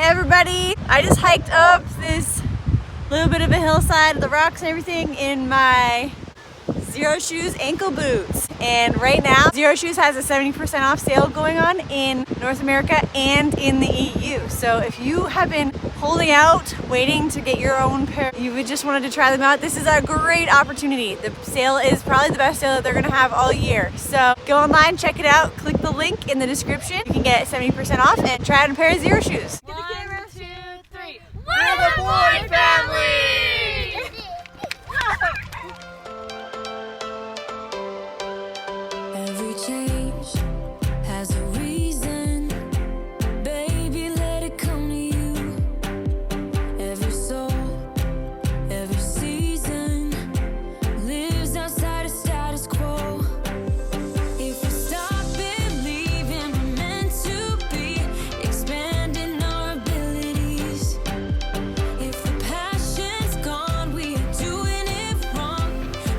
everybody. I just hiked up this little bit of a hillside of the rocks and everything in my Zero Shoes ankle boots. And right now, Zero Shoes has a 70% off sale going on in North America and in the EU. So if you have been holding out, waiting to get your own pair, you would just wanted to try them out, this is a great opportunity. The sale is probably the best sale that they're gonna have all year. So go online, check it out, click the link in the description. You can get 70% off and try out a pair of Zero Shoes. 1, 2, 3. We're the Boyd family! Every change has a reason. Baby, let it come to you. Every soul, every season lives outside of status quo. If we stop believing we're meant to be, expanding our abilities. If the passion's gone, we are doing it wrong.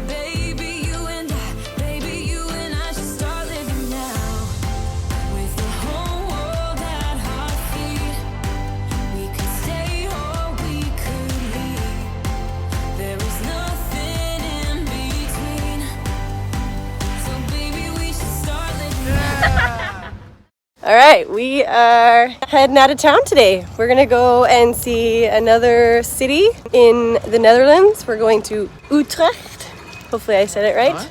Baby, you and I should start living now. With the whole world at our feet, we could stay or we could leave. There is nothing in between. So baby, we should start living now. All right, we are heading out of town today. We're gonna go and see another city in the Netherlands. We're going to Utrecht. Hopefully I said it right. What?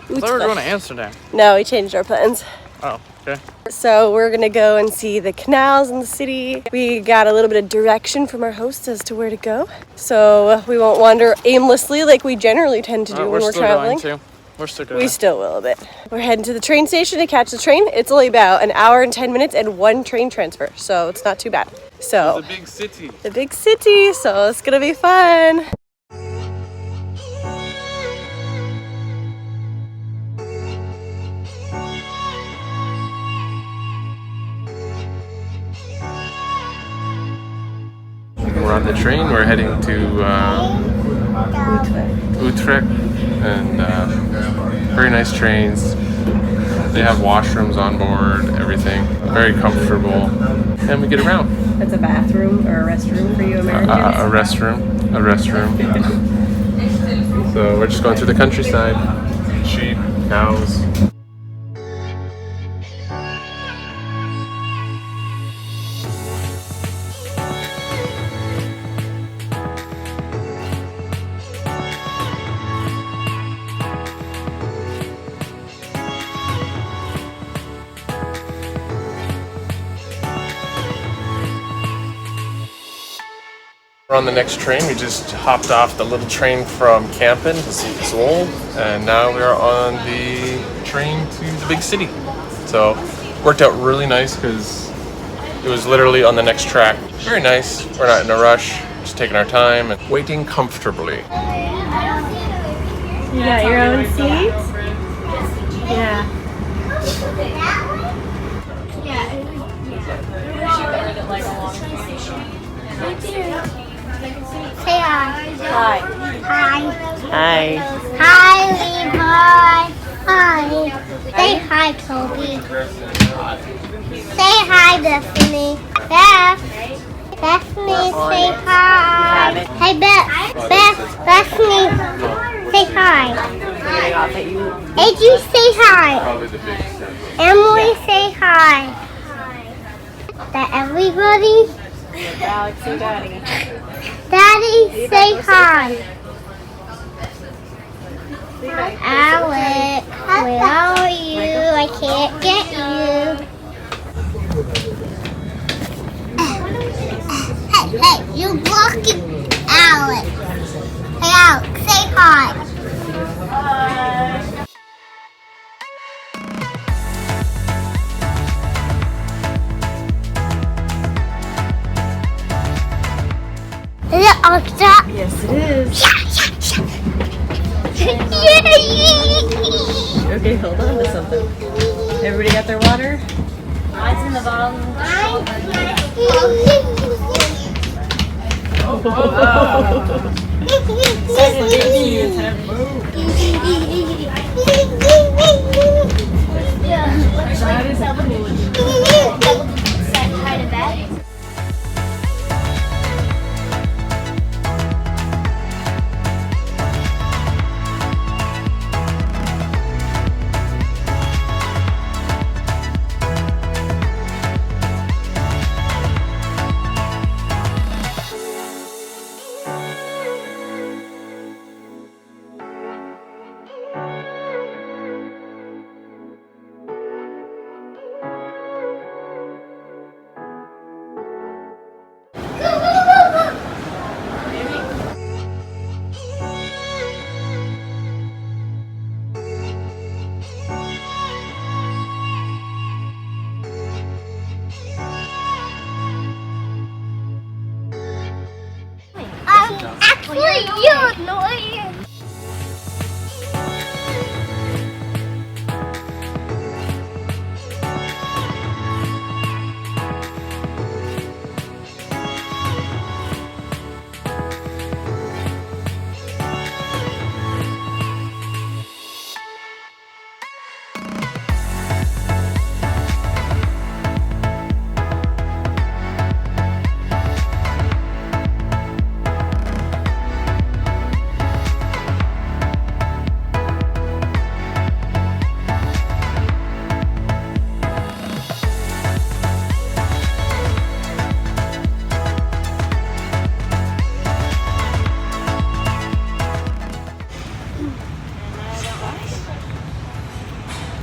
I thought we were going to Amsterdam. No, we changed our plans. Oh, okay. So we're gonna go and see the canals in the city. We got a little bit of direction from our host as to where to go. So we won't wander aimlessly like we generally tend to do when we're traveling. We're still going We still will a bit. We're heading to the train station to catch the train. It's only about an hour and 10 minutes and one train transfer, so it's not too bad. So the big city. the big city, so it's gonna be fun. We're on the train. We're heading to Utrecht, and very nice trains. They have washrooms on board, everything. Very comfortable, and we get around. That's a bathroom or a restroom for you Americans? A restroom. So we're just going through the countryside. Sheep, cows. We're on the next train. We just hopped off the little train from Kampen to see Zwolle, and now we are on the train to the big city. So worked out really nice because it was literally on the next track. Very nice. We're not in a rush, just taking our time and waiting comfortably. You got your own seat? Yeah. Say hi. Hi. Hi. Hi. Hi, Levi. Hi. Say hi, Toby. Say hi, Bethany. Bethany, say hi. Hey, Bethany, say hi. Adri, say hi. Emily, say hi. That everybody? Alex and Daddy. Daddy, say hi. Alex, where are you? I can't get you. Hey, you blocking Alex. Hey, Alex, say hi. Is it extra? Yes, it is. Yeah. Okay, hold on to something. Everybody got their water? Mine's in the bottom. That is a cool one. for you, annoying.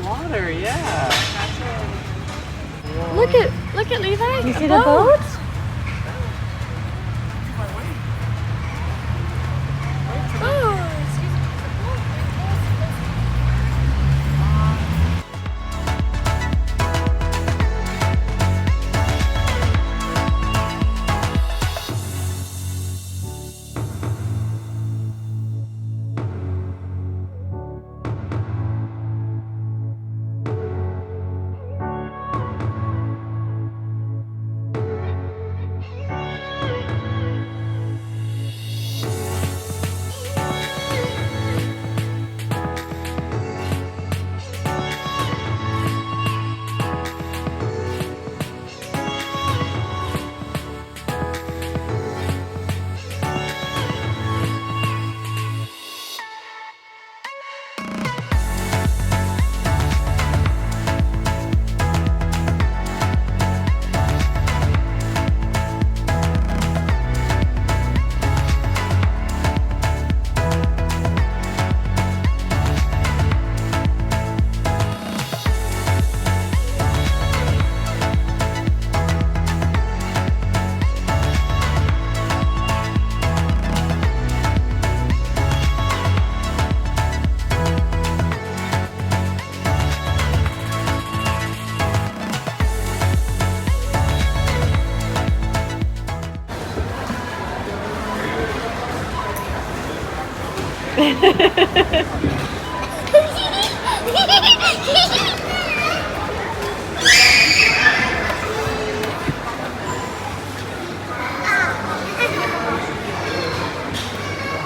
Water, yeah. Look at Levi. You see the boat?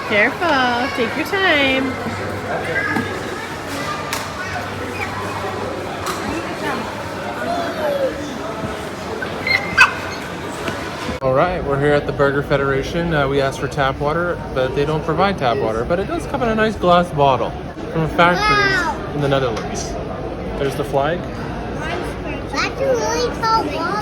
Careful, take your time. All right, we're here at the Burger Federation. We asked for tap water, but they don't provide tap water. But it does come in a nice glass bottle from a factory in the Netherlands. There's the flag. That's a really tall bottle.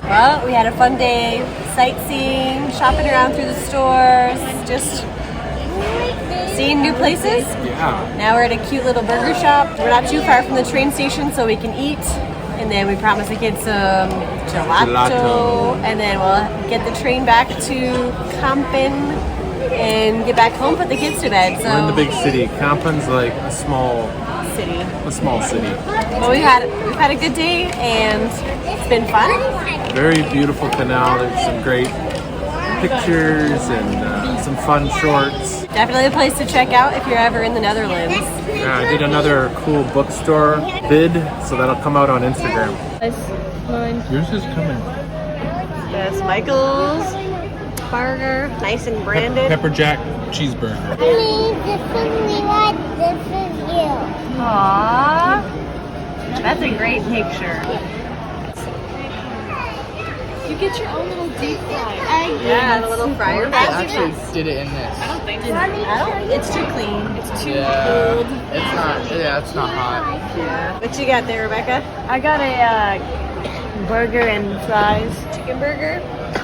Well, we had a fun day sightseeing, shopping around through the stores, just seeing new places. Yeah. Now we're at a cute little burger shop. We're not too far from the train station, so we can eat. And then we promised the kids some gelato. And then we'll get the train back to Kampen and get back home, put the kids to bed. So We're in the big city. Kampen's like a small city. But we've had a good day and it's been fun. Very beautiful canal. There's some great pictures and some fun shorts. Definitely a place to check out if you're ever in the Netherlands. Yeah, I did another cool bookstore vid, so that'll come out on Instagram. Yours is coming. Yes, Michael's burger, nice and branded. Pepper Jack cheeseburger. Mommy, this is Levi, this is you. Aww, that's a great picture. You get your own little deep fryer. Yeah, the little fryer. I actually did it in this. It's too clean. It's too Yeah. cold. It's not. Yeah, it's not hot. Yeah. What you got there, Rebecca? I got a burger and fries. Chicken burger?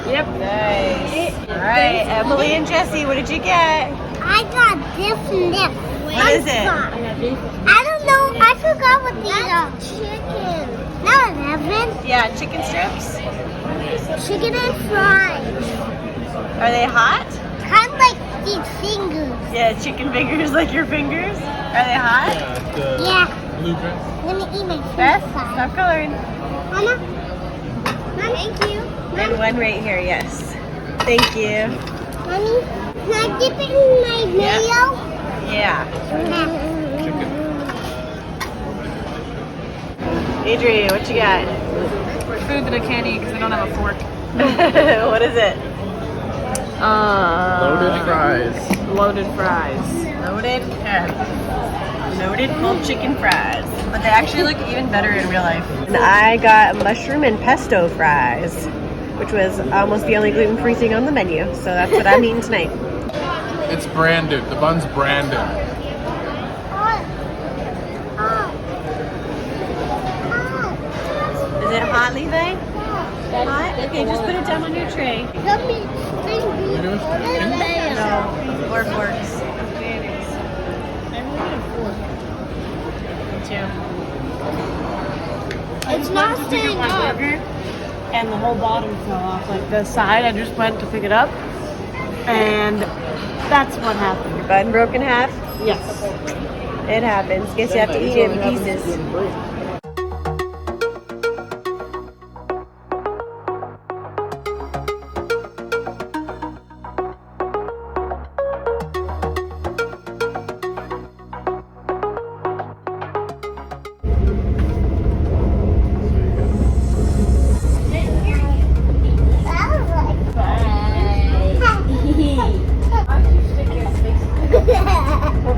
Yep. Nice. All right, Emily and Jesse, what did you get? I got this and this. What is it? I don't know. I forgot what these are. Chicken. No, it hasn't. Yeah, chicken strips. Chicken and fries. Are they hot? Kind of like these fingers. Yeah, chicken fingers like your fingers. Are they hot? Yeah. blue dress. I'm gonna eat my Beth, French fry. stop coloring. Mama. Thank you. And one right here, yes. Thank you. Mommy, can I dip it in my mayo? Yeah. Adri, what you got? Food that I can't eat because I don't have a fork. What is it? Loaded fries. Loaded fries. Loaded whole chicken fries. But they actually look even better in real life. And I got mushroom and pesto fries, which was almost the only gluten-free thing on the menu. So that's what I'm eating tonight. It's branded. The bun's branded. Is it hot, Levi? Hot? Okay, just put it down on your tray. Help me. No, or forks. It's not staying up. And the whole bottom fell off. Like the side, I just went to pick it up. And that's what happened. Your bun broke in half? Yes. It happens. Guess you have to eat it in pieces.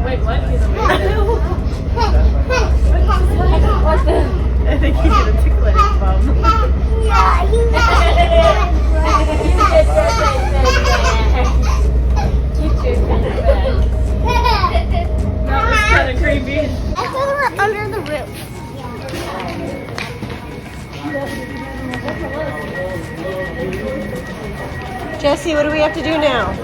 Wait, what? I think he's gonna tickle his bum. That was kind of creepy. I threw her under the roof. Jesse, what do we have to do now?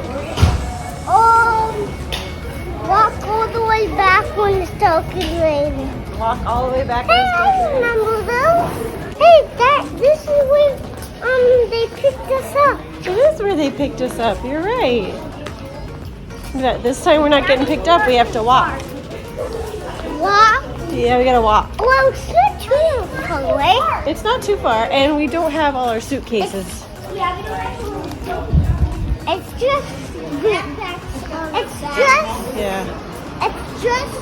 Walk all the way back when it's dark and raining. Walk all the way back. Hey, I remember those. Hey, this is when they picked us up. It is where they picked us up. You're right. But this time we're not getting picked up. We have to walk. Walk? Yeah, we gotta walk. Well, it's not too far away. It's not too far, and we don't have all our suitcases. It's just. It's just. Yeah. It's just.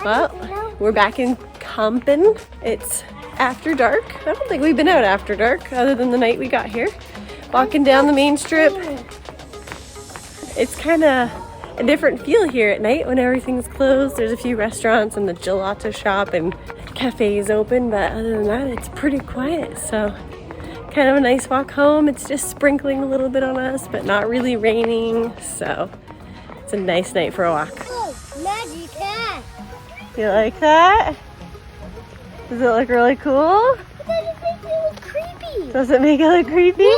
Well, we're back in Kampen. It's after dark. I don't think we've been out after dark other than the night we got here. Walking down the main strip. It's kind of a different feel here at night when everything's closed. There's a few restaurants and the gelato shop and cafes open, but other than that, it's pretty quiet. So kind of a nice walk home. It's just sprinkling a little bit on us, but not really raining. So it's a nice night for a walk. Oh, magic hat. You like that? Does it look really cool? But then it makes me look creepy. Does it make it look creepy?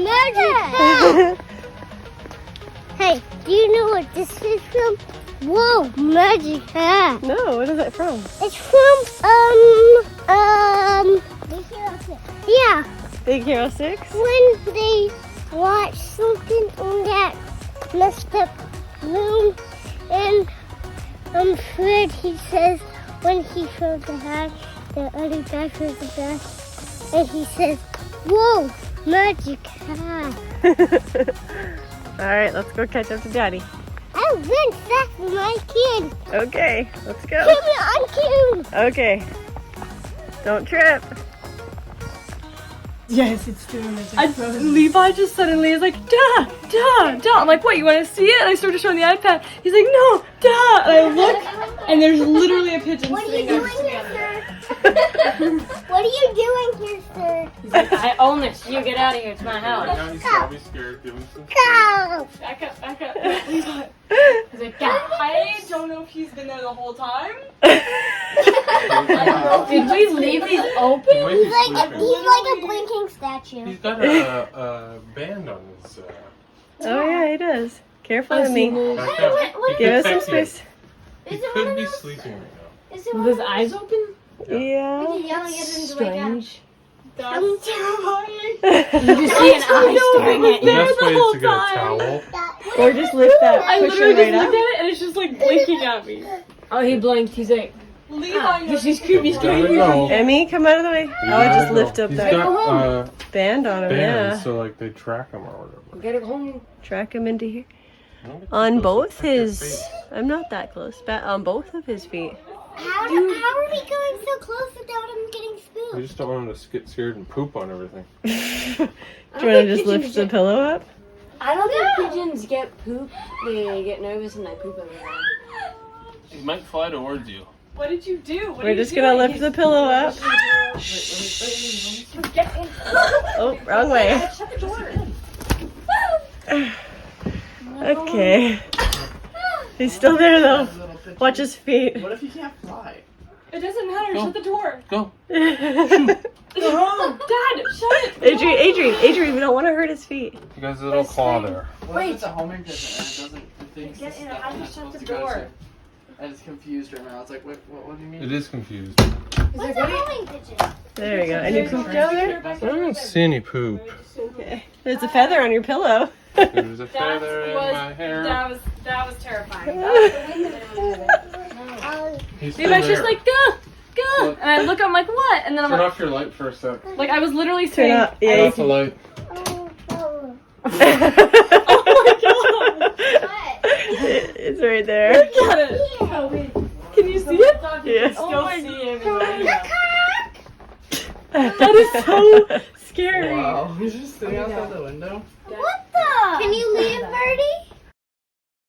Magic hat. Hey, do you know what this is from? Whoa, magic hat. No, what is it from? It's from, Big Hero 6. Yeah, Big Hero 6? when they watch something in that messed up room, and Fred, he says, when he throws the hat, the other guy throws the bat, and he says, whoa, magic hat. All right, let's go catch up to Daddy. I went fast for my kid. Okay, let's Keep go. me on cue. Okay. Don't trip. Yes, it's doing it. Levi just suddenly is like, duh, duh, duh. I'm like, what, you want to see it? And I started showing the iPad. He's like, no, duh. And I look, and there's literally a pigeon What are you sitting doing next to here, me. sir? What are you doing here, sir? He's like, I own this. You get out of here. It's my house. Right now he's probably scared. Give him some. Go. Back up, back up. He's like, I don't know if he's been there the whole time. Did we leave these open? He might be sleeping. He's like a blinking statue. He's got a band on his. Oh yeah, he does. Careful with me. Back up. He Give us could some text you. space. He could be sleeping right now. Is it With his eyes open? Yeah. yelling at him to wake up? Strange. That's terrifying. You just see an eye staring at The you. best way is whole to get a time. towel. Or just lift that I pusher literally right just up. looked at it and it's just like blinking at me. Oh, he blinked. He's like, Levi, this is creepy. Gotta go. Emmy, come out of the way. Oh, just lift up He's that got band on him, bands, yeah. so like they track him or whatever. We gotta go home. Track him into here. Don't get On too close, both it'll prick your his, face. I'm not that close, but on both of his feet. How are we going so close without him getting We spooked? just don't want him to get scared and poop on everything. Do you want to just lift the pillow up? I don't think pigeons get poop. They get nervous and they poop everywhere. He might fly towards you. what did you do? What We're just gonna lift the pillow up. Oh, wrong way. Shut the door. Okay. He's still there though. Watch his feet. What if you can't fly? It doesn't matter. Go. Shut the door. Go. Dad, shut it. Adrian, we don't want to hurt his feet. You guys have a little claw there. What if it's a homing pigeon and it doesn't? It thinks Get this in. is I have to definitely shut the supposed to go door. to, and it's confused right now. It's like, wait, what do you mean? It is confused. What's a homing pigeon? There we go. Any poop down there? I don't see any poop. Okay. There's a feather on your pillow. There's a feather in my hair. That was terrifying. He's still Levi's just there. like, go, go. And I look, I'm like, what? And then I'm Turn like, off your light for a sec. like I was literally Turn saying, up. Turn Yeah. off the light. oh my god. It's right there. Look at it. Can you see it? Yeah. Oh my god. That is so scary. Wow, he's just sitting outside the window. What the? Can you leave, Birdie?